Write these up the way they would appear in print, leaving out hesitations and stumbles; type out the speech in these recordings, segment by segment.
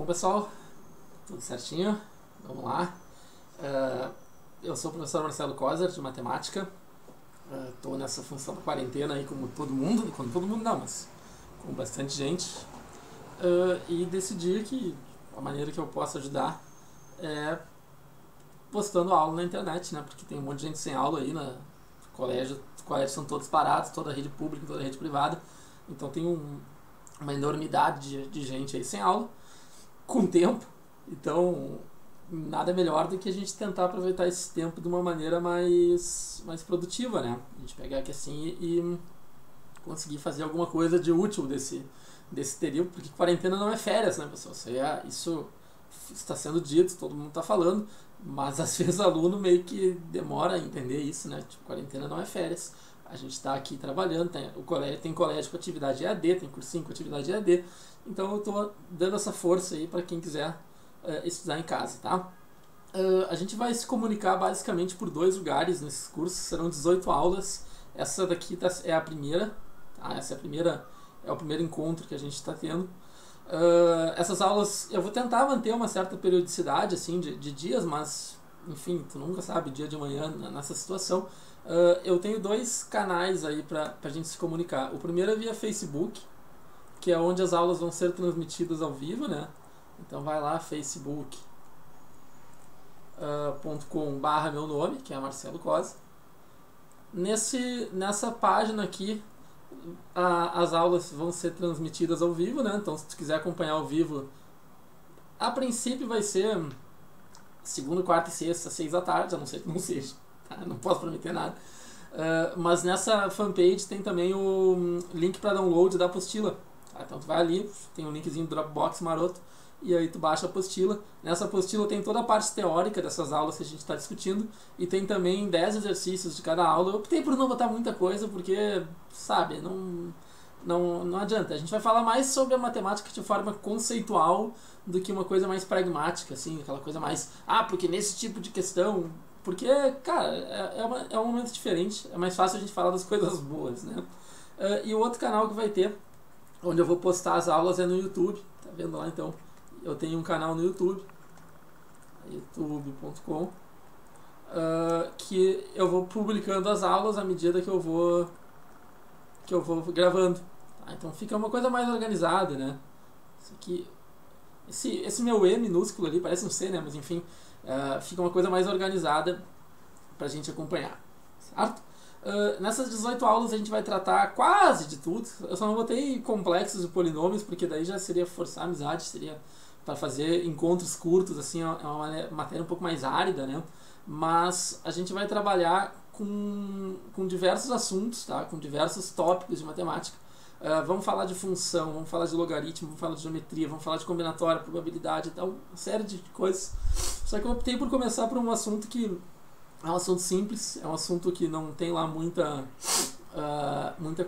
pessoal, tudo certinho? Vamos lá. Eu sou o professor Marcelo Kozer, de matemática. Estou nessa função da quarentena aí como todo mundo, não, mas com bastante gente. E decidi que a maneira que eu posso ajudar é postando aula na internet, né? Porque tem um monte de gente sem aula aí na colégio. Os colégios são todos parados, toda a rede pública, toda a rede privada. Então tem uma enormidade de gente aí sem aula, com tempo. Então nada melhor do que a gente tentar aproveitar esse tempo de uma maneira mais produtiva, né? A gente pegar aqui assim e conseguir fazer alguma coisa de útil desse período, porque quarentena não é férias, né, pessoal? Isso está sendo dito, todo mundo está falando, mas às vezes o aluno meio que demora a entender isso, né? Tipo, quarentena não é férias. A gente está aqui trabalhando, tem colégio com atividade EAD, tem cursinho com atividade EAD, então eu estou dando essa força aí para quem quiser estudar em casa, tá? A gente vai se comunicar basicamente por 2 lugares nesses cursos, serão 18 aulas, essa daqui é a primeira, tá? É o primeiro encontro que a gente está tendo. Essas aulas eu vou tentar manter uma certa periodicidade assim, de dias, mas enfim, tu nunca sabe, dia de manhã nessa situação. Eu tenho 2 canais aí pra gente se comunicar. O primeiro é via Facebook, que é onde as aulas vão ser transmitidas ao vivo, né? Então vai lá, facebook.com/, meu nome, que é Marcelo Kozer. Nessa página aqui, as aulas vão ser transmitidas ao vivo, né? Então se tu quiser acompanhar ao vivo, a princípio vai ser segunda, quarta e sexta, 6 da tarde, a não ser que não seja, tá? Não posso prometer nada. Mas nessa fanpage tem também o link para download da apostila, tá? Então tu vai ali, tem um linkzinho do Dropbox maroto, e aí tu baixa a apostila. Nessa apostila tem toda a parte teórica dessas aulas que a gente está discutindo, e tem também 10 exercícios de cada aula. Eu optei por não botar muita coisa, porque, sabe, não adianta. A gente vai falar mais sobre a matemática de forma conceitual do que uma coisa mais pragmática, assim, aquela coisa mais, porque nesse tipo de questão, porque, cara, é um momento diferente, é mais fácil a gente falar das coisas boas, né? E o outro canal que vai ter, onde eu vou postar as aulas, é no YouTube, tá vendo lá então? Eu tenho um canal no YouTube, youtube.com, que eu vou publicando as aulas à medida que eu vou gravando. Tá? Então fica uma coisa mais organizada, né? Isso aqui, esse meu E minúsculo ali parece um C, né? Mas enfim, fica uma coisa mais organizada pra gente acompanhar, certo? Nessas 18 aulas a gente vai tratar quase de tudo. Eu só não botei complexos e polinômios, porque daí já seria forçar a amizade, seria para fazer encontros curtos, assim, é uma matéria um pouco mais árida, né? Mas a gente vai trabalhar com diversos assuntos, tá? Com diversos tópicos de matemática. Vamos falar de função, vamos falar de logaritmo, vamos falar de geometria, vamos falar de combinatória, probabilidade e tal, uma série de coisas. Só que eu optei por começar por um assunto que é um assunto simples, é um assunto que não tem lá muita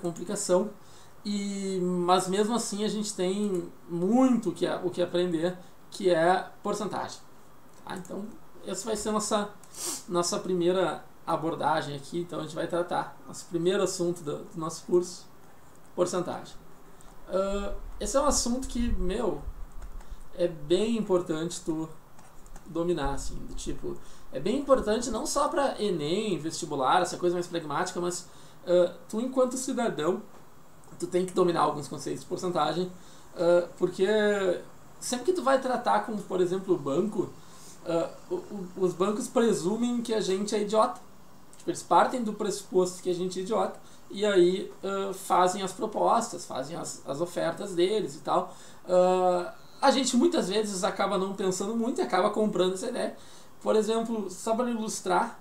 complicação, mas mesmo assim a gente tem muito o que aprender, que é porcentagem. Tá? Então essa vai ser nossa primeira abordagem aqui. Então a gente vai tratar nosso primeiro assunto do nosso curso, porcentagem. Esse é um assunto que, é bem importante tu dominar, assim, do tipo, é bem importante não só para Enem, vestibular, essa coisa mais pragmática, mas tu, enquanto cidadão, tu tem que dominar alguns conceitos de porcentagem, porque sempre que tu vai tratar com, por exemplo, o banco, os bancos presumem que a gente é idiota. Tipo, eles partem do pressuposto que a gente é idiota e aí fazem as propostas, fazem as ofertas deles e tal. A gente muitas vezes acaba não pensando muito e acaba comprando essa ideia. Por exemplo, só para ilustrar,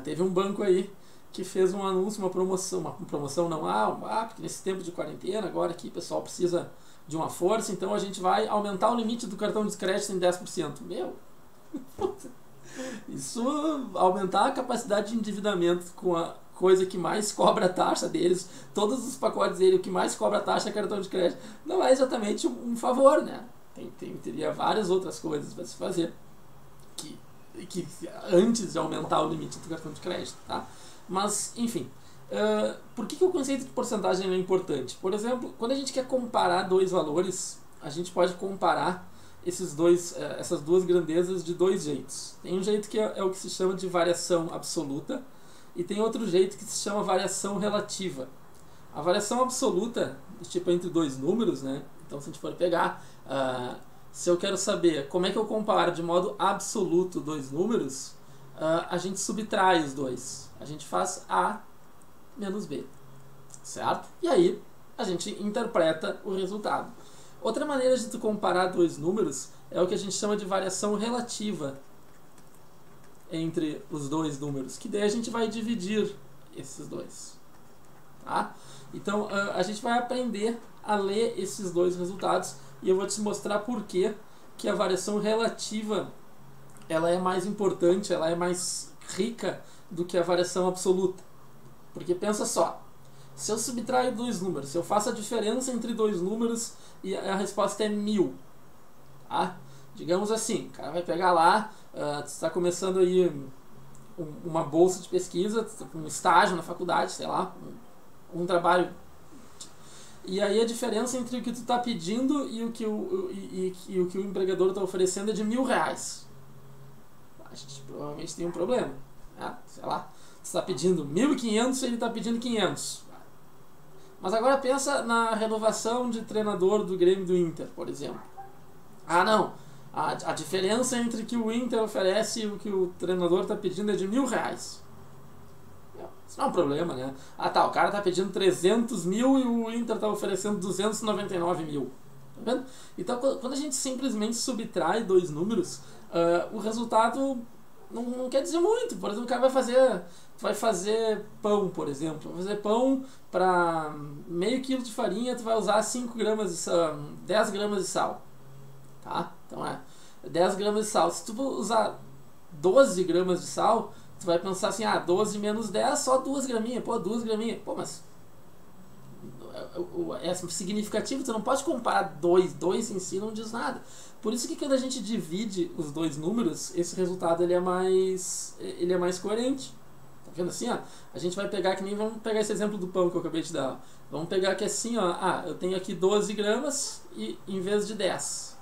teve um banco aí que fez um anúncio, uma promoção não, porque nesse tempo de quarentena, agora que o pessoal precisa de uma força, então a gente vai aumentar o limite do cartão de crédito em 10%. Isso, aumentar a capacidade de endividamento com a coisa que mais cobra a taxa deles, todos os pacotes dele, o que mais cobra a taxa é cartão de crédito, não é exatamente um favor, né? Teria várias outras coisas para se fazer que antes de aumentar o limite do cartão de crédito, tá? Mas, enfim, por que o conceito de porcentagem é importante? Por exemplo, quando a gente quer comparar 2 valores, a gente pode comparar essas duas grandezas de dois jeitos. Tem um jeito que é o que se chama de variação absoluta e tem outro jeito que se chama variação relativa. A variação absoluta, tipo entre dois números, né? Então se a gente for pegar, se eu quero saber como é que eu comparo de modo absoluto dois números, a gente subtrai os dois. A gente faz A menos B, certo? E aí a gente interpreta o resultado. Outra maneira de tu comparar dois números é o que a gente chama de variação relativa entre os dois números, que daí a gente vai dividir esses dois. Tá? Então a gente vai aprender a ler esses dois resultados e eu vou te mostrar por que a variação relativa ela é mais importante, ela é mais rica do que a variação absoluta. Porque pensa só, se eu subtraio dois números, se eu faço a diferença entre dois números e a resposta é 1000, tá? Digamos assim, o cara vai pegar lá, tu está começando aí uma bolsa de pesquisa, um estágio na faculdade, sei lá, um trabalho. E aí a diferença entre o que tu está pedindo e o que o empregador está oferecendo é de R$1000. A gente provavelmente tem um problema, né? Sei lá, tu está pedindo 1.500 e ele está pedindo 500. Mas agora pensa na renovação de treinador do Grêmio do Inter, por exemplo. Ah, não. A diferença entre o que o Inter oferece e o que o treinador está pedindo é de R$1000. Isso não é um problema, né? Ah, tá. O cara está pedindo 300 mil e o Inter está oferecendo 299 mil. Tá vendo? Então, quando a gente simplesmente subtrai dois números, o resultado não quer dizer muito. Por exemplo, o cara vai fazer pão, por exemplo. Vai fazer pão para meio quilo de farinha, tu vai usar 5 gramas de sal, 10 gramas de sal. Tá? Então 10 gramas de sal. Se tu usar 12 gramas de sal, tu vai pensar assim, 12 menos 10, só 2 graminhas. Pô, 2 graminhas. Pô, mas é significativo, tu não pode comparar dois em si, não diz nada. Por isso que quando a gente divide os dois números, esse resultado ele é mais coerente. Tá vendo assim, ó? A gente vai pegar, que nem vamos pegar esse exemplo do pão que eu acabei de dar. Vamos pegar aqui assim, ó, eu tenho aqui 12 gramas e em vez de 10.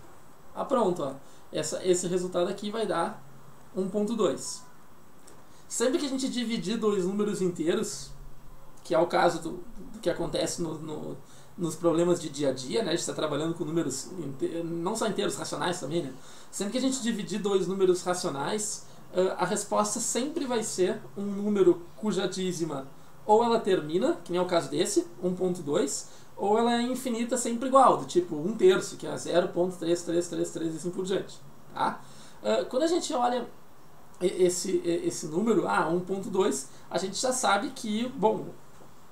Pronto, ó. Esse resultado aqui vai dar 1.2. Sempre que a gente dividir dois números inteiros, que é o caso do que acontece nos problemas de dia a dia, né? A gente está trabalhando com números não só inteiros, racionais também, né? Sempre que a gente dividir dois números racionais, a resposta sempre vai ser um número cuja dízima ou ela termina, que nem é o caso desse, 1.2, ou ela é infinita sempre igual, do tipo 1/3, que é 0.3333 e assim por diante. Tá? Quando a gente olha esse número, 1.2, a gente já sabe que, bom,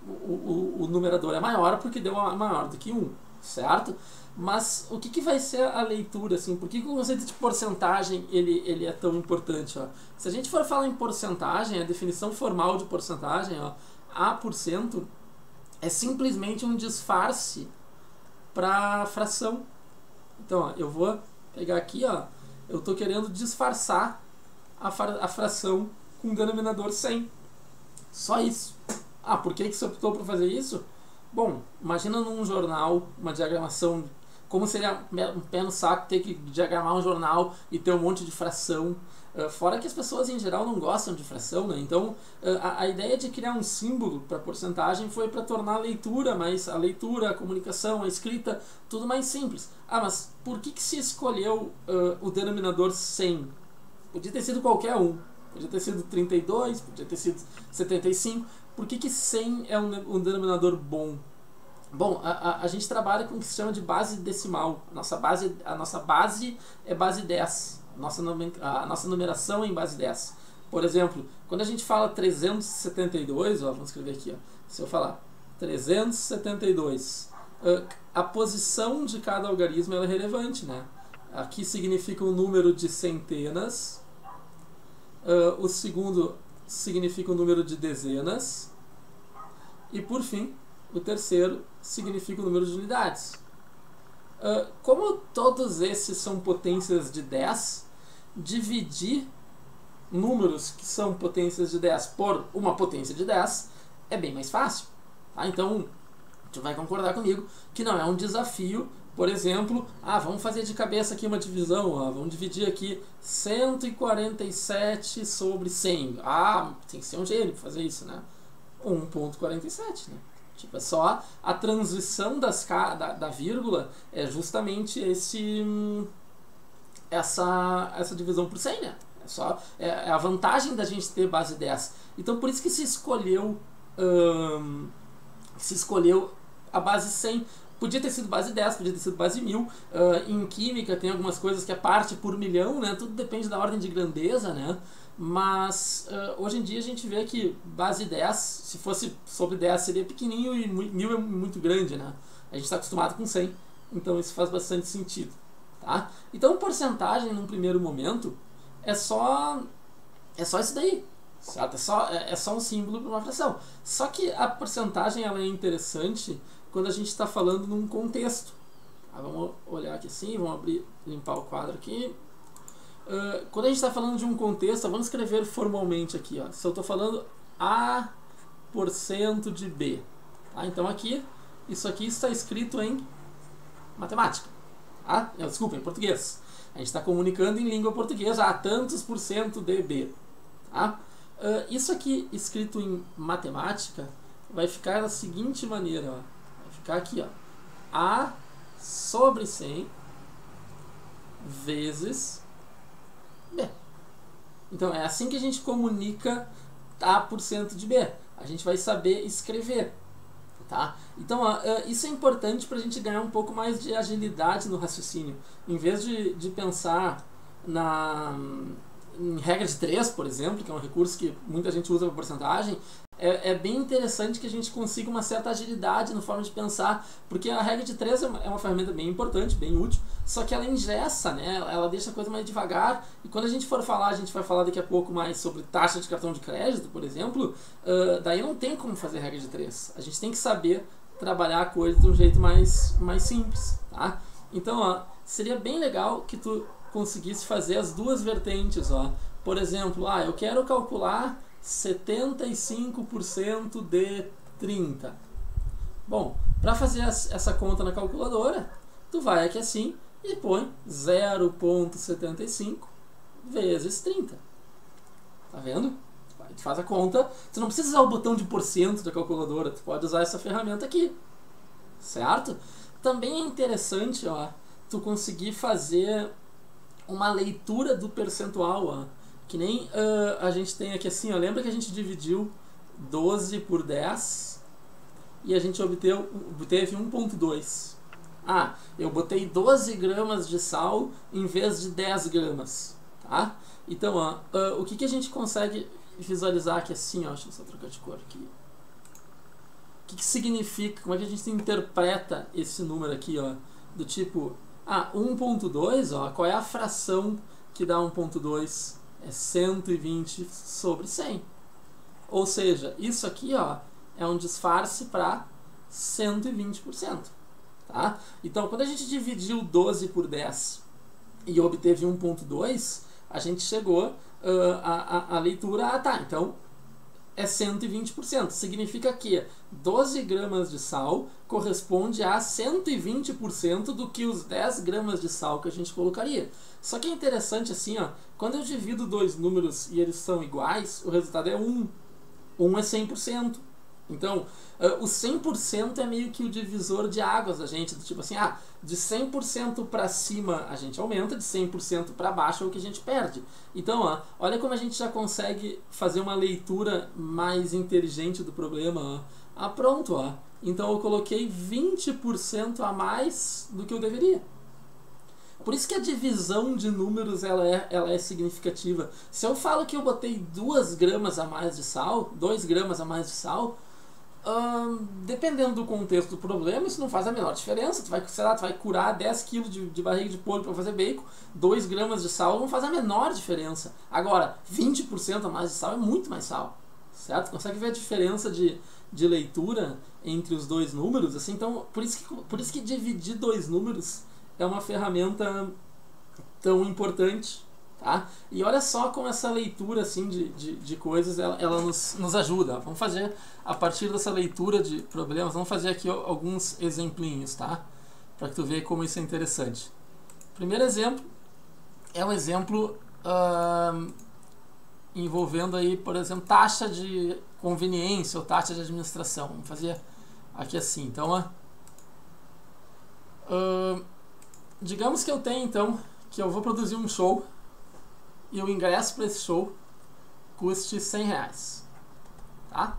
o numerador é maior porque deu maior do que 1, certo? Mas o que vai ser a leitura, assim? Por que o conceito de porcentagem ele é tão importante? Ó? Se a gente for falar em porcentagem, a definição formal de porcentagem, A% é simplesmente um disfarce para fração. Então, eu vou pegar aqui, eu estou querendo disfarçar a fração com o denominador 100. Só isso. Por que você optou por fazer isso? Bom, imagina num jornal, uma diagramação, como seria um pé no saco ter que diagramar um jornal e ter um monte de fração. Fora que as pessoas em geral não gostam de fração, né? Então a ideia de criar um símbolo para porcentagem foi para tornar a leitura, a comunicação, a escrita, tudo mais simples. Mas por que se escolheu o denominador 100? Podia ter sido qualquer um. Podia ter sido 32, podia ter sido 75. Por que 100 é um denominador bom? Bom, a gente trabalha com o que se chama de base decimal. A nossa base é base 10. A nossa numeração é em base 10. Por exemplo, quando a gente fala 372, vamos escrever aqui, se eu falar 372, a posição de cada algarismo é relevante, né? Aqui significa um número de centenas, o segundo significa um número de dezenas, e por fim, o terceiro significa o número de unidades. Como todos esses são potências de 10, dividir números que são potências de 10 por uma potência de 10 é bem mais fácil. Tá? Então, tu vai concordar comigo que não é um desafio Por exemplo, vamos fazer de cabeça aqui uma divisão, vamos dividir aqui 147 sobre 100. Tem que ser um gênio para fazer isso, né? 1,47, né? Tipo, é só a transição da vírgula é justamente essa divisão por 100, né? É a vantagem da gente ter base 10. Então, por isso que se escolheu a base 100. Podia ter sido base 10, podia ter sido base 1000. Em química tem algumas coisas que é parte por milhão, né? Tudo depende da ordem de grandeza, né? Mas hoje em dia a gente vê que base 10, se fosse sobre 10 seria pequenininho e 1000 é muito grande, né? A gente está acostumado com 100, então isso faz bastante sentido, tá? Então porcentagem num primeiro momento é só isso daí, certo? É só um símbolo para uma fração. Só que a porcentagem ela é interessante quando a gente está falando num contexto. Vamos olhar aqui assim, vamos limpar o quadro aqui. Quando a gente está falando de um contexto, vamos escrever formalmente aqui. Se eu estou falando A% de B. Tá? Então isso aqui está escrito em matemática. Tá? Desculpa, em português. A gente está comunicando em língua portuguesa tantos por cento de B. Tá? Isso aqui escrito em matemática vai ficar da seguinte maneira. Vai ficar aqui. A sobre 100 vezes B. Então é assim que a gente comunica A% de B. A gente vai saber escrever. Tá? Então isso é importante para a gente ganhar um pouco mais de agilidade no raciocínio. Em vez de pensar em regra de 3, por exemplo, que é um recurso que muita gente usa para porcentagem, é bem interessante que a gente consiga uma certa agilidade na forma de pensar, porque a regra de 3 é uma ferramenta bem importante, bem útil, só que ela engessa, né? Ela deixa a coisa mais devagar, e quando a gente for falar, a gente vai falar daqui a pouco mais sobre taxa de cartão de crédito, por exemplo, daí não tem como fazer regra de 3. A gente tem que saber trabalhar a coisa de um jeito mais simples, tá? Então, seria bem legal que tu conseguisse fazer as duas vertentes, Por exemplo, eu quero calcular 75% de 30. Bom, para fazer essa conta na calculadora, tu vai aqui assim e põe 0,75 vezes 30. Tá vendo? Tu faz a conta, tu não precisa usar o botão de porcento da calculadora, tu pode usar essa ferramenta aqui, certo? Também é interessante, tu conseguir fazer uma leitura do percentual, que nem a gente tem aqui assim, lembra que a gente dividiu 12 por 10 e a gente obteve 1,2. Eu botei 12 gramas de sal em vez de 10 gramas. Tá? Então, o que a gente consegue visualizar aqui assim, deixa eu só trocar de cor aqui. O que significa, como é que a gente interpreta esse número aqui, do tipo, 1,2, qual é a fração que dá 1,2? É 120 sobre 100. Ou seja, isso aqui é um disfarce para 120%. Tá? Então, quando a gente dividiu 12 por 10 e obteve 1,2, a gente chegou à leitura, então é 120%. Significa que 12 gramas de sal corresponde a 120% do que os 10 gramas de sal que a gente colocaria. Só que é interessante assim, quando eu divido dois números e eles são iguais, o resultado é 1. 1 é 100%. Então, o 100% é meio que o divisor de águas da gente, do tipo assim, de 100% para cima a gente aumenta, de 100% para baixo é o que a gente perde. Então, olha como a gente já consegue fazer uma leitura mais inteligente do problema. Pronto, então eu coloquei 20% a mais do que eu deveria. Por isso que a divisão de números ela é significativa. Se eu falo que eu botei 2 gramas a mais de sal, 2 gramas a mais de sal, dependendo do contexto do problema, isso não faz a menor diferença. Tu vai curar 10 kg de barriga de porco para fazer bacon, 2 gramas de sal não faz a menor diferença. Agora, 20% a mais de sal é muito mais sal, certo? Consegue ver a diferença de leitura entre os dois números? Assim, então, por isso que dividir dois números é uma ferramenta tão importante, tá? E olha só como essa leitura assim, de coisas ela nos ajuda. Vamos fazer, a partir dessa leitura de problemas, vamos fazer aqui alguns exemplinhos, tá? para que tu veja como isso é interessante. O primeiro exemplo é um exemplo envolvendo aí, por exemplo, taxa de conveniência ou taxa de administração. Vamos fazer aqui assim. Então, digamos que eu tenho, então, que eu vou produzir um show e o ingresso para esse show custe R$100, tá?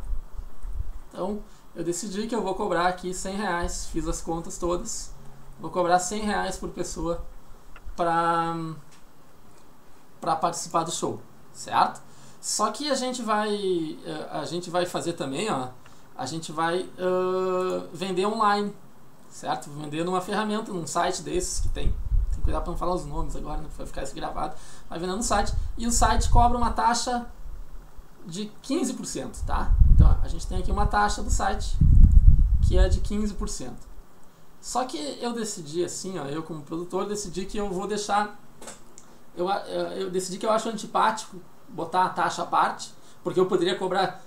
Então, eu decidi que eu vou cobrar aqui R$100, fiz as contas todas, vou cobrar R$100 por pessoa para participar do show, certo? Só que a gente vai fazer também, a gente vai vender online, certo? Vender numa ferramenta, num site desses que tem que cuidar para não falar os nomes agora, né? Vai ficar isso gravado, vai vender no site, e o site cobra uma taxa de 15%, tá? Então a gente tem aqui uma taxa do site que é de 15%. Só que eu decidi assim, eu como produtor decidi que eu vou deixar, eu decidi que eu acho antipático botar a taxa à parte, porque eu poderia cobrar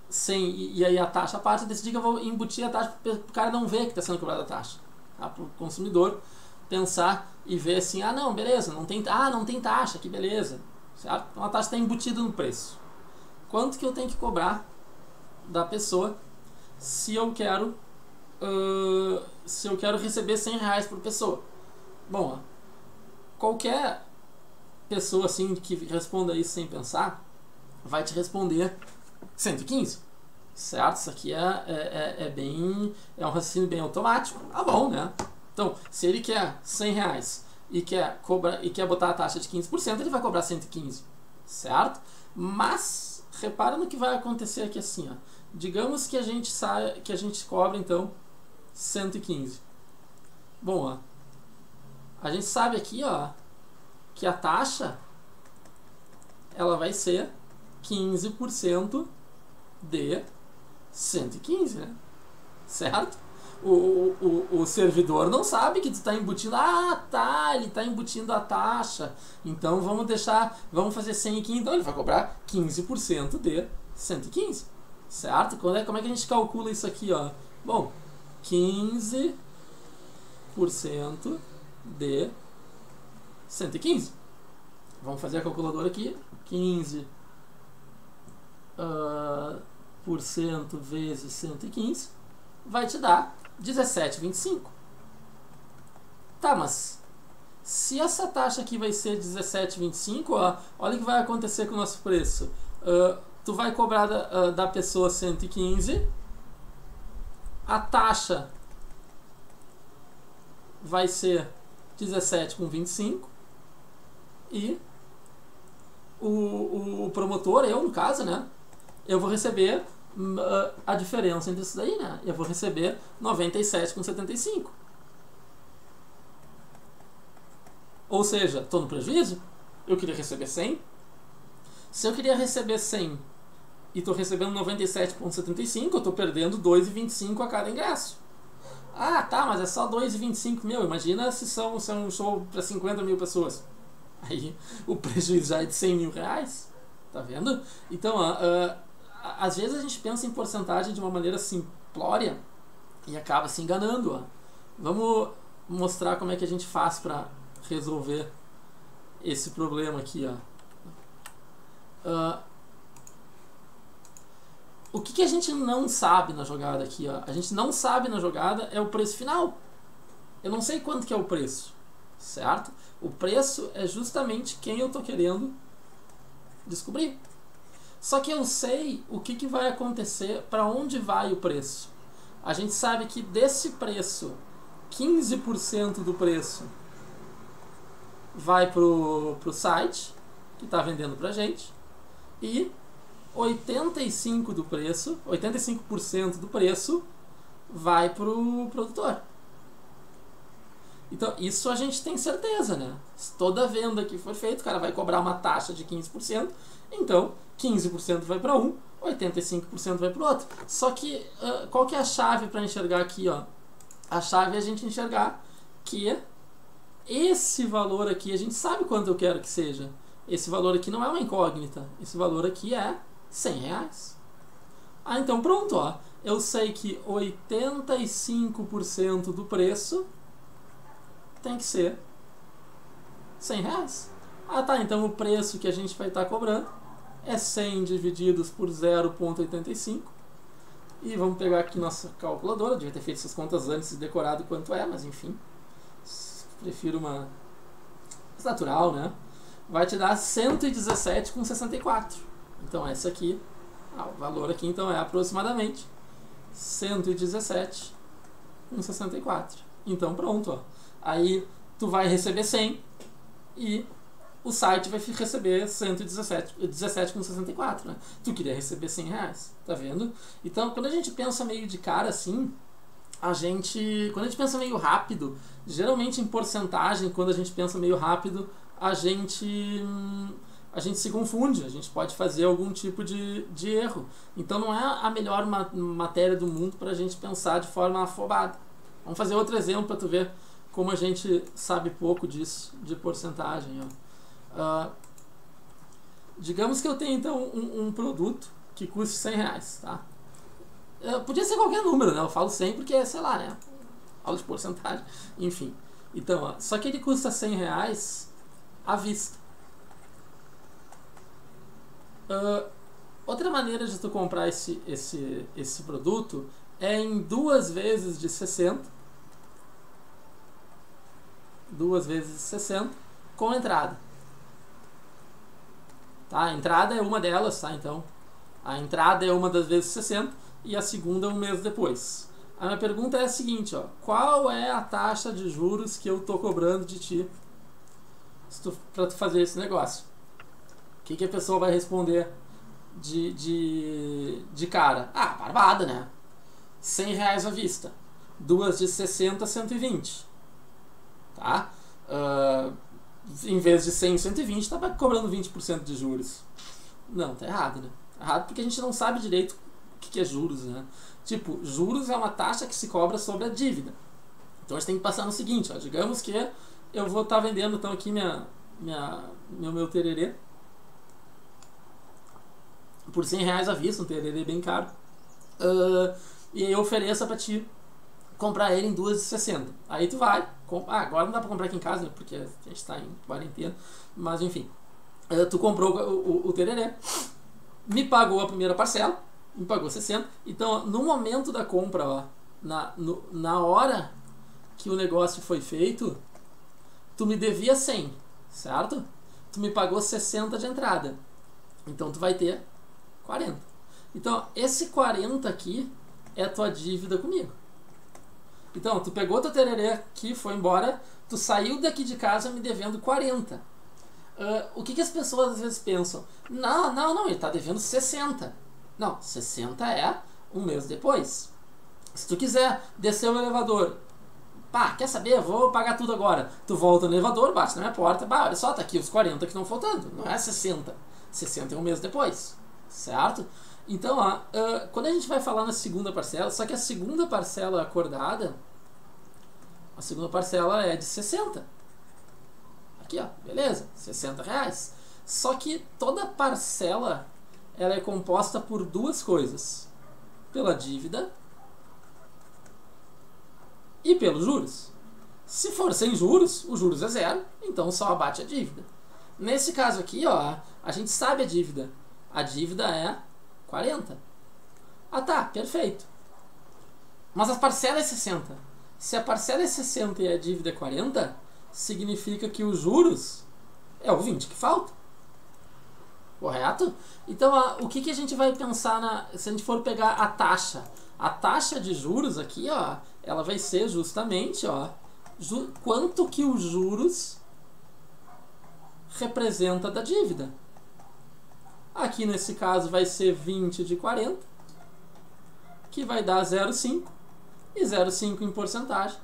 100 e aí a taxa à parte, eu decidi que eu vou embutir a taxa para o cara não ver que está sendo cobrada a taxa, tá? Para o consumidor pensar e ver assim, não, beleza, não tem taxa, que beleza, certo? Então a taxa está embutida no preço. Quanto que eu tenho que cobrar da pessoa se eu quero receber R$100 por pessoa? Bom, qualquer pessoa assim que responda isso sem pensar vai te responder 115, certo? Isso aqui é um raciocínio bem automático. Bom, né? Então, se ele quer R$100 e quer botar a taxa de 15%, ele vai cobrar 115, certo? Mas repara no que vai acontecer aqui assim, digamos que a gente cobra então 115. Bom, a gente sabe aqui, que a taxa ela vai ser 15% de 115, né? Certo? O servidor não sabe que tu está embutindo. Ele está embutindo a taxa. Então vamos fazer 115. Então ele vai cobrar 15% de 115. Certo? Como é que a gente calcula isso aqui, Bom, 15% de 115. Vamos fazer a calculadora aqui. 15% vezes 115 vai te dar 17,25. Tá, mas se essa taxa aqui vai ser 17,25, olha o que vai acontecer com o nosso preço. Tu vai cobrar da pessoa 115, a taxa vai ser 17,25 e o promotor, eu no caso, né, eu vou receber a diferença entre isso daí, né? Eu vou receber 97,75. Ou seja, estou no prejuízo. Eu queria receber 100. Se eu queria receber 100 e estou recebendo 97,75, eu estou perdendo 2,25 a cada ingresso. Tá, mas é só 2,25 mil. Imagina se são um show para 50 mil pessoas. Aí o prejuízo já é de 100 mil reais. Tá vendo? Então, às vezes a gente pensa em porcentagem de uma maneira simplória e acaba se enganando. Vamos mostrar como é que a gente faz para resolver esse problema aqui. O que a gente não sabe na jogada aqui? A gente não sabe na jogada é o preço final. Eu não sei quanto que é o preço, certo? O preço é justamente quem eu estou querendo descobrir. Só que eu sei o que vai acontecer, para onde vai o preço. A gente sabe que desse preço, 15% do preço vai pro site, que está vendendo pra gente, e 85% do preço vai pro produtor. Então, isso a gente tem certeza, né? Se toda venda que for feita, o cara vai cobrar uma taxa de 15%, então 15% vai para um, 85% vai para o outro. Só que, qual que é a chave para enxergar aqui? A chave é a gente enxergar que esse valor aqui, a gente sabe quanto eu quero que seja. Esse valor aqui não é uma incógnita. Esse valor aqui é R$100. Então pronto, eu sei que 85% do preço tem que ser R$100. Ah, tá, então o preço que a gente vai estar cobrando é 100 divididos por 0,85. E vamos pegar aqui nossa calculadora. Devia ter feito essas contas antes e decorado quanto é, mas enfim. Prefiro uma natural, né? Vai te dar 117,64. Então essa aqui, o valor aqui então é aproximadamente 117,64. Então pronto, ó. Aí tu vai receber 100 e o site vai receber 117,64, né? Tu queria receber R$100, tá vendo? Então, quando a gente pensa meio de cara assim, quando a gente pensa meio rápido, geralmente em porcentagem, quando a gente pensa meio rápido, a gente se confunde, a gente pode fazer algum tipo de erro. Então não é a melhor matéria do mundo para a gente pensar de forma afobada. Vamos fazer outro exemplo para tu ver como a gente sabe pouco disso, de porcentagem, ó. Digamos que eu tenho então um produto que custa R$100, tá? Podia ser qualquer número, né? Eu falo 100 porque, sei lá, né? Aula de porcentagem, enfim. Então, ó, só que ele custa R$100 à vista. Outra maneira de tu comprar esse produto é em 2 vezes de 60. 2 vezes de 60 com entrada. Tá? A entrada é uma delas, tá? Então, a entrada é uma das vezes 60 e a segunda um mês depois. A minha pergunta é a seguinte, ó. Qual é a taxa de juros que eu tô cobrando de ti para tu fazer esse negócio? O que a pessoa vai responder de cara? Ah, barbada, né? R$100 à vista. 2 de 60, 120. Tá? Em vez de 100, 120, tá cobrando 20% de juros. Não, tá errado, né? Errado porque a gente não sabe direito o que é juros, né? Tipo, juros é uma taxa que se cobra sobre a dívida. Então a gente tem que passar no seguinte, ó. Digamos que eu vou estar vendendo então aqui meu tererê por R$100 à vista, um tererê bem caro. E aí eu ofereço pra ti comprar ele em 2 de 60. Aí tu vai, agora não dá pra comprar aqui em casa, né, porque a gente tá em quarentena, mas enfim. Tu comprou o tererê, me pagou a primeira parcela, me pagou 60. Então, no momento da compra, ó, na hora que o negócio foi feito, tu me devia 100, certo? Tu me pagou 60 de entrada. Então, tu vai ter 40. Então, esse 40 aqui é a tua dívida comigo. Então, tu pegou teu tererê aqui, foi embora, tu saiu daqui de casa me devendo 40. O que as pessoas às vezes pensam? Não, ele tá devendo 60. Não, 60 é um mês depois. Se tu quiser descer o elevador, quer saber? Eu vou pagar tudo agora. Tu volta no elevador, bate na minha porta, olha só, tá aqui os 40 que estão faltando. Não é 60. 60 é um mês depois, certo? Então, quando a gente vai falar na segunda parcela, só que a segunda parcela acordada, a segunda parcela é de 60. Aqui, ó, beleza, R$60. Só que toda parcela, ela é composta por 2 coisas. Pela dívida e pelos juros. Se for sem juros, o juros é 0, então só abate a dívida. Nesse caso aqui, ó, a gente sabe a dívida. A dívida é 40. Tá, perfeito. Mas a parcela é 60. Se a parcela é 60 e a dívida é 40, significa que os juros é o 20 que falta. Correto? Então, o que a gente vai pensar se a gente for pegar a taxa? A taxa de juros aqui, ó, ela vai ser justamente, ó, quanto que os juros representa da dívida. Aqui nesse caso vai ser 20 de 40, que vai dar 0,5, e 0,5 em porcentagem,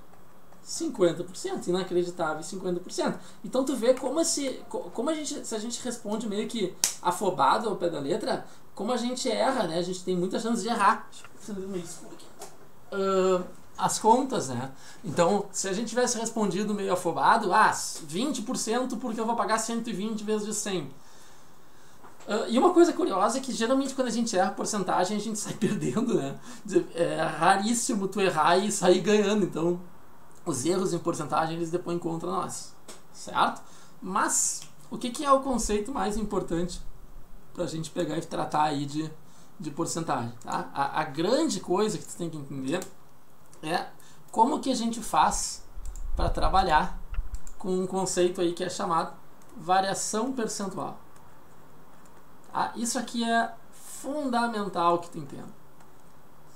50%, inacreditável, 50%. Então tu vê como se a gente responde meio que afobado ao pé da letra, como a gente erra, né? A gente tem muita chance de errar. As contas, né? Então, se a gente tivesse respondido meio afobado, 20% porque eu vou pagar 120 vezes de 100. E uma coisa curiosa é que geralmente quando a gente erra porcentagem a gente sai perdendo, né? É raríssimo tu errar e sair ganhando. Então, os erros em porcentagem eles depõem contra nós, certo? Mas o que é o conceito mais importante para a gente pegar e tratar aí de porcentagem, tá? A grande coisa que tu tem que entender é como que a gente faz para trabalhar com um conceito aí que é chamado variação percentual. Tá? Isso aqui é fundamental que tu entenda,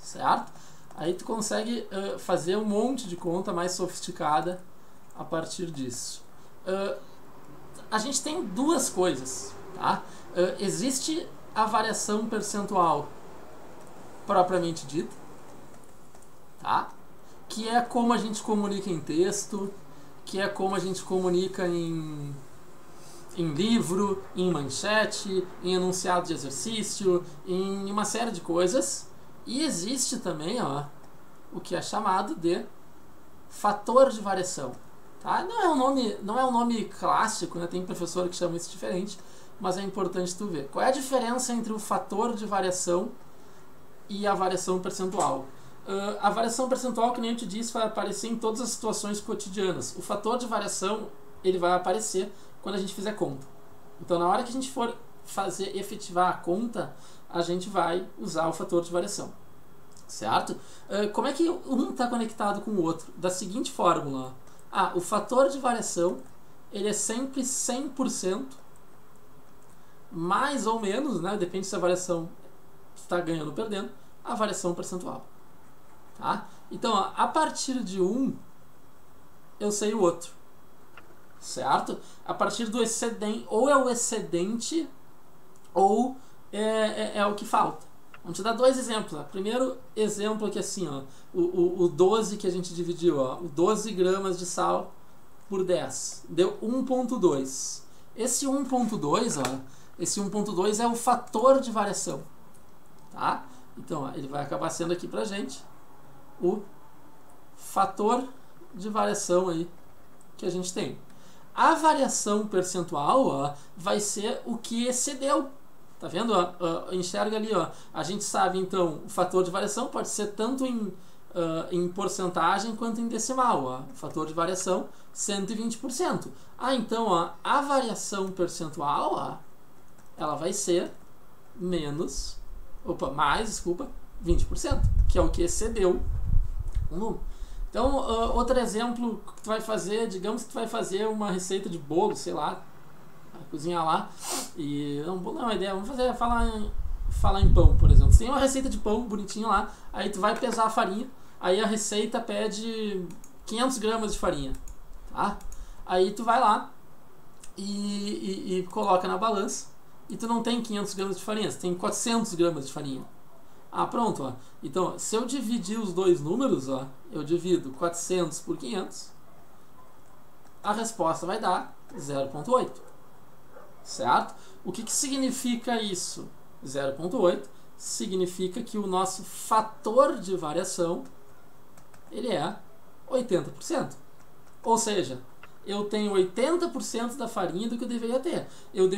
certo? Aí tu consegue fazer um monte de conta mais sofisticada a partir disso. A gente tem duas coisas, tá? Existe a variação percentual propriamente dita, tá? Que é como a gente comunica em texto, que é como a gente comunica em livro, em manchete, em enunciado de exercício, em uma série de coisas. E existe também, ó, o que é chamado de fator de variação. Tá? Não é um nome clássico, né? Tem professor que chama isso diferente, mas é importante tu ver. Qual é a diferença entre o fator de variação e a variação percentual? A variação percentual, que nem eu te disse, vai aparecer em todas as situações cotidianas. O fator de variação ele vai aparecer quando a gente fizer conta. Então, na hora que a gente for efetivar a conta, a gente vai usar o fator de variação. Certo? Como é que um está conectado com o outro? Da seguinte fórmula. O fator de variação ele é sempre 100%, mais ou menos, né? Depende se a variação está ganhando ou perdendo, a variação percentual. Tá? Então, a partir de um, eu sei o outro. Certo? A partir do excedente, ou é o excedente, ou é o que falta. Vamos te dar dois exemplos. Ó. Primeiro exemplo aqui assim, ó, o 12 que a gente dividiu, ó, o 12 gramas de sal por 10, deu 1.2. Esse 1.2 é o fator de variação. Tá? Então, ó, ele vai acabar sendo aqui pra gente o fator de variação aí que a gente tem. A variação percentual, ó, vai ser o que excedeu. Tá vendo? Enxerga ali, ó. A gente sabe, então, o fator de variação pode ser tanto em porcentagem quanto em decimal. Ó. O fator de variação, 120%. Então, ó, a variação percentual, ó, ela vai ser mais 20%, que é o que excedeu o número. Então, outro exemplo que tu vai fazer, digamos que tu vai fazer uma receita de bolo, sei lá, cozinhar lá, e não é uma ideia, vamos falar em pão, por exemplo. Você tem uma receita de pão bonitinha lá, aí tu vai pesar a farinha, aí a receita pede 500 gramas de farinha, tá? Aí tu vai lá e coloca na balança, e tu não tem 500 gramas de farinha, você tem 400 gramas de farinha. Pronto, ó. Então, se eu dividir os dois números, ó, eu divido 400 por 500, a resposta vai dar 0.8. Certo? O que significa isso? 0.8 significa que o nosso fator de variação ele é 80%. Ou seja, eu tenho 80% da farinha do que eu deveria ter. Eu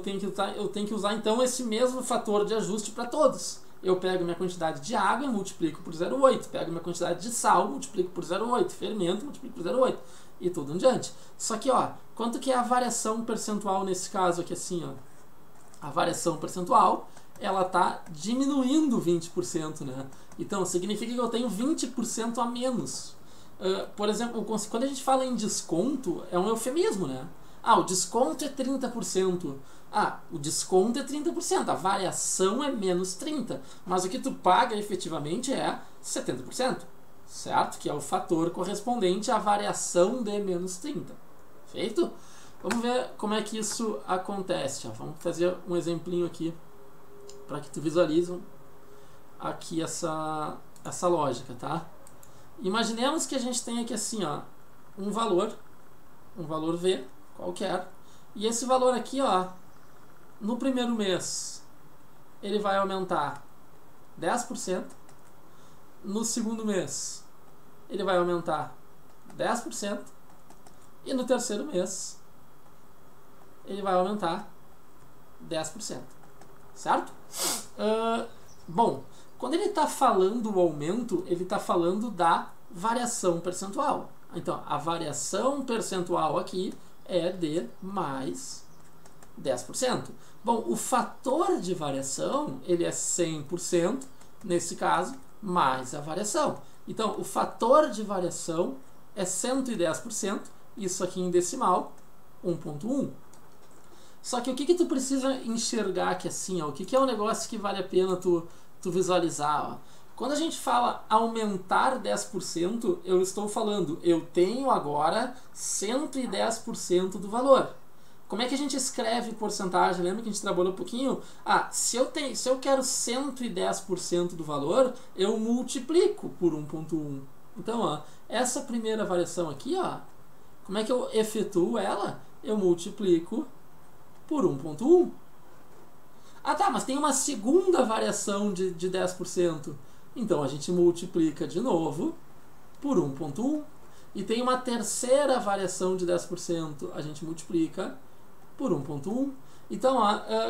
tenho que usar então esse mesmo fator de ajuste para todos. Eu pego minha quantidade de água e multiplico por 0,8. Pego minha quantidade de sal, multiplico por 0,8. Fermento, multiplico por 0,8. E tudo em diante. Só que, ó, quanto que é a variação percentual nesse caso aqui assim, ó? A variação percentual, ela tá diminuindo 20%, né? Então, significa que eu tenho 20% a menos. Por exemplo, quando a gente fala em desconto, é um eufemismo, né? O desconto é 30%. O desconto é 30%, a variação é menos 30%, mas o que tu paga efetivamente é 70%, certo? Que é o fator correspondente à variação de menos 30%. Feito? Vamos ver como é que isso acontece. Vamos fazer um exemplinho aqui para que tu visualize aqui essa lógica, tá? Imaginemos que a gente tem aqui assim, ó, um valor V qualquer, e esse valor aqui, ó, no primeiro mês ele vai aumentar 10%, no segundo mês ele vai aumentar 10%, e no terceiro mês ele vai aumentar 10%, certo? Bom, quando ele está falando o aumento, ele está falando da variação percentual. Então, a variação percentual aqui é de mais 10%. Bom, o fator de variação, ele é 100%, nesse caso, mais a variação. Então, o fator de variação é 110%, isso aqui em decimal, 1.1. Só que o que tu precisa enxergar aqui assim, ó, o que é um negócio que vale a pena tu visualizar, ó. Quando a gente fala aumentar 10%, eu estou falando, eu tenho agora 110% do valor. Como é que a gente escreve porcentagem? Lembra que a gente trabalhou um pouquinho? Se eu quero 110% do valor, eu multiplico por 1.1. Então, ó, essa primeira variação aqui, ó, como é que eu efetuo ela? Eu multiplico por 1.1. Tá, mas tem uma segunda variação de 10%. Então, a gente multiplica de novo por 1.1. E tem uma terceira variação de 10%. A gente multiplica por 1.1. Então,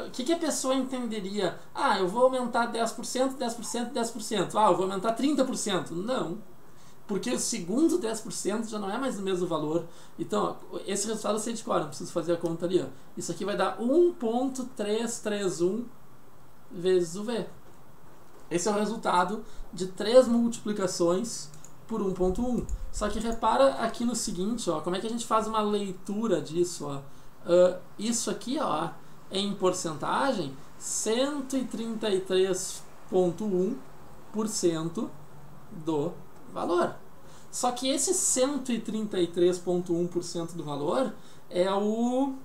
o que a pessoa entenderia? Eu vou aumentar 10%, 10%, 10%. Eu vou aumentar 30%. Não. Porque o segundo 10% já não é mais o mesmo valor. Então, esse resultado eu sei de cor, não preciso fazer a conta ali. Ó. Isso aqui vai dar 1.331 vezes o V. Esse é o resultado de 3 multiplicações por 1.1. Só que repara aqui no seguinte, ó, como é que a gente faz uma leitura disso. Ó. Isso aqui, ó, em porcentagem, 133,1% do valor. Só que esse 133,1% do valor é o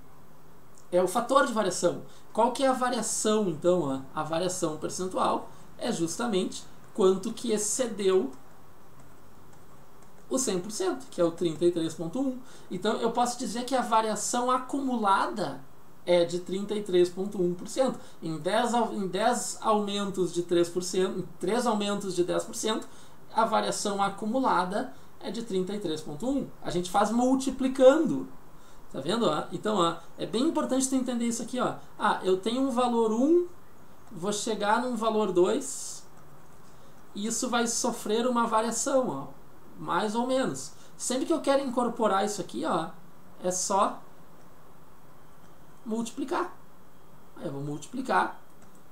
fator de variação. Qual que é a variação, então? Ó? A variação percentual é justamente quanto que excedeu o 100%, que é o 33,1%. Então, eu posso dizer que a variação acumulada é de 33,1%. Em 10 aumentos de 3%, em 3 aumentos de 10%, a variação acumulada é de 33,1%. A gente faz multiplicando. Tá vendo? Então, é bem importante tu entender isso aqui. Ó. Eu tenho um valor 1, vou chegar num valor 2, e isso vai sofrer uma variação, ó, mais ou menos. Sempre que eu quero incorporar isso aqui, ó, é só multiplicar. Aí eu vou multiplicar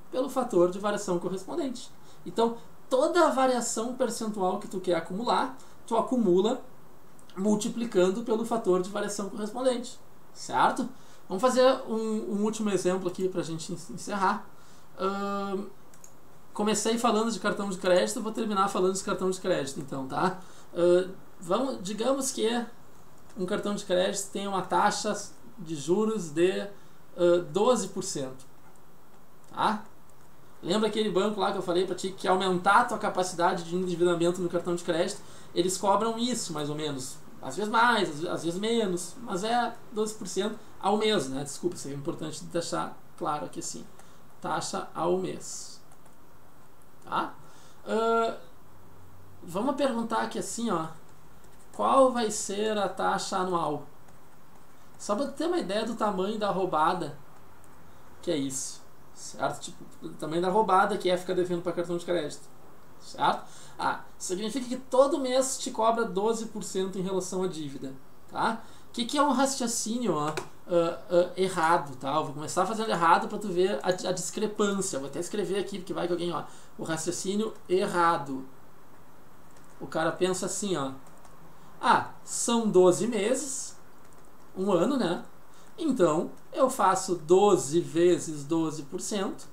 pelo fator de variação correspondente. Então, toda a variação percentual que tu quer acumular, tu acumula multiplicando pelo fator de variação correspondente. Certo? Vamos fazer um último exemplo aqui para a gente encerrar. Comecei falando de cartão de crédito, vou terminar falando de cartão de crédito, então, tá? Digamos que um cartão de crédito tem uma taxa de juros de 12%. Tá? Lembra aquele banco lá que eu falei para ti que aumentar a tua capacidade de endividamento no cartão de crédito, eles cobram isso, mais ou menos. Às vezes mais, às vezes menos, mas é 12% ao mês, né? Desculpa, isso é importante deixar claro aqui assim. Taxa ao mês. Tá? Vamos perguntar aqui assim, ó. Qual vai ser a taxa anual? Só para ter uma ideia do tamanho da roubada que é isso. Certo? Tipo, o tamanho da roubada que é ficar devendo para cartão de crédito. Certo? Significa que todo mês te cobra 12% em relação à dívida. Tá? O que é um raciocínio errado? Tá? Eu vou começar fazendo errado para tu ver a discrepância. Vou até escrever aqui, porque vai que alguém... Ó, o raciocínio errado. O cara pensa assim, ó. São 12 meses, um ano, né? Então, eu faço 12 vezes 12%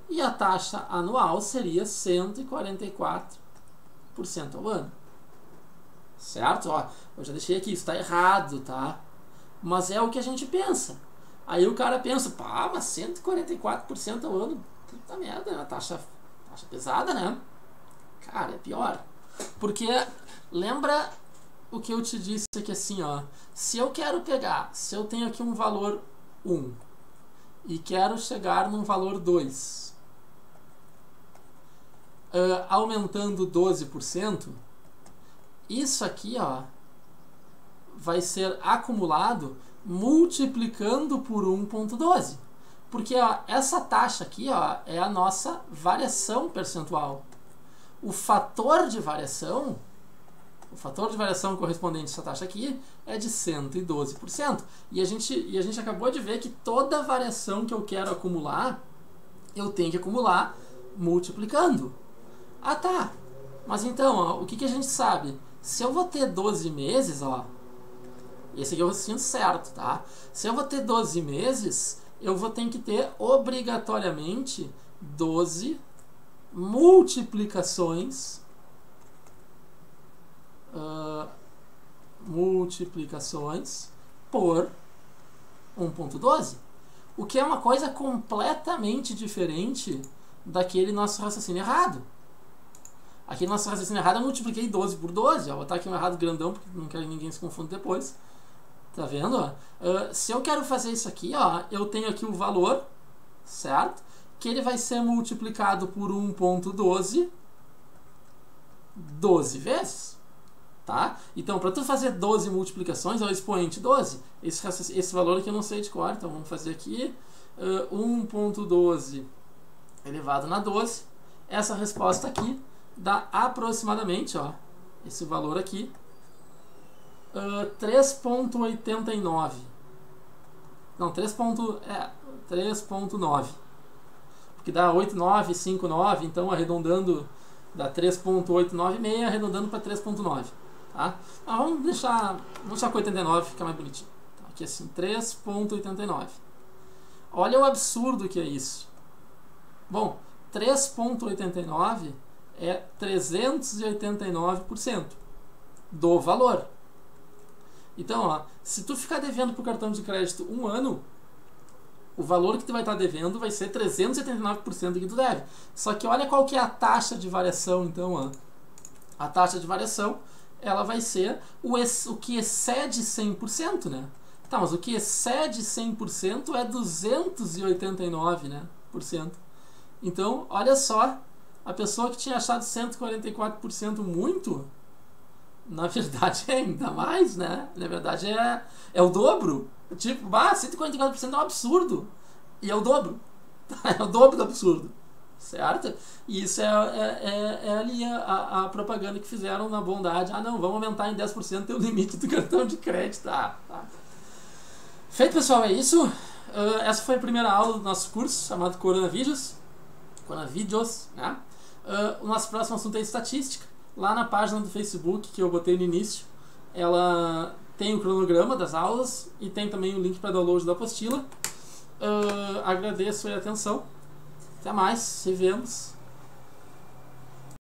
e a taxa anual seria 144% ao ano. Certo? Ó, eu já deixei aqui, isso está errado, tá? Mas é o que a gente pensa. Aí o cara pensa, mas 144% ao ano, puta merda, é uma taxa pesada, né? Cara, é pior. Porque, lembra o que eu te disse aqui assim, ó. Se eu tenho aqui um valor 1 e quero chegar num valor 2, aumentando 12%, isso aqui, ó, vai ser acumulado multiplicando por 1.12. Porque ó, essa taxa aqui, ó, é a nossa variação percentual. O fator de variação O fator de variação correspondente a essa taxa aqui é de 112%. E a gente acabou de ver que toda variação que eu quero acumular, eu tenho que acumular multiplicando. Ah, tá. Mas então, ó, o que a gente sabe? Se eu vou ter 12 meses, ó, esse aqui é o raciocínio certo, tá? Se eu vou ter 12 meses, eu vou ter que ter obrigatoriamente 12 multiplicações por 1.12, o que é uma coisa completamente diferente daquele nosso raciocínio errado. Aquele nosso raciocínio errado eu multipliquei 12 por 12, vou botar aqui um errado grandão porque não quero que ninguém se confunda depois. Tá vendo? Se eu quero fazer isso aqui, ó, eu tenho aqui o valor, certo? Que ele vai ser multiplicado por 1.12 12 vezes. Tá? Então, para tu fazer 12 multiplicações, é o expoente 12. Esse valor aqui eu não sei de cor, então vamos fazer aqui 1.12 elevado na 12. Essa resposta aqui dá aproximadamente, ó, esse valor aqui, 3.89. Não, 3.9. Porque dá 8959, então arredondando dá 3.896, arredondando para 3.9. Tá? Mas vamos deixar com 89, fica mais bonitinho. Então, aqui assim, 3.89. Olha o absurdo que é isso. Bom, 3.89 é 389% do valor. Então, ó, se tu ficar devendo para o cartão de crédito um ano, o valor que tu vai estar devendo vai ser 389% do que tu deve. Só que olha qual que é a taxa de variação, então, ó. A taxa de variação, ela vai ser o que excede 100%, né? Tá, mas o que excede 100% é 289, né, por cento. Então, olha só, a pessoa que tinha achado 144% muito, na verdade é ainda mais, né? Na verdade é o dobro. Tipo, 144% é um absurdo. E é o dobro. É o dobro do absurdo. Certo? E isso é ali a propaganda que fizeram na bondade. Ah, não, vamos aumentar em 10% o limite do cartão de crédito. Tá. Feito, pessoal, é isso. Essa foi a primeira aula do nosso curso, chamado Coronavídeos, né? O nosso próximo assunto é estatística. Lá na página do Facebook que eu botei no início, ela tem o cronograma das aulas e tem também o link para download da apostila. Agradeço a atenção. Até mais, se vemos.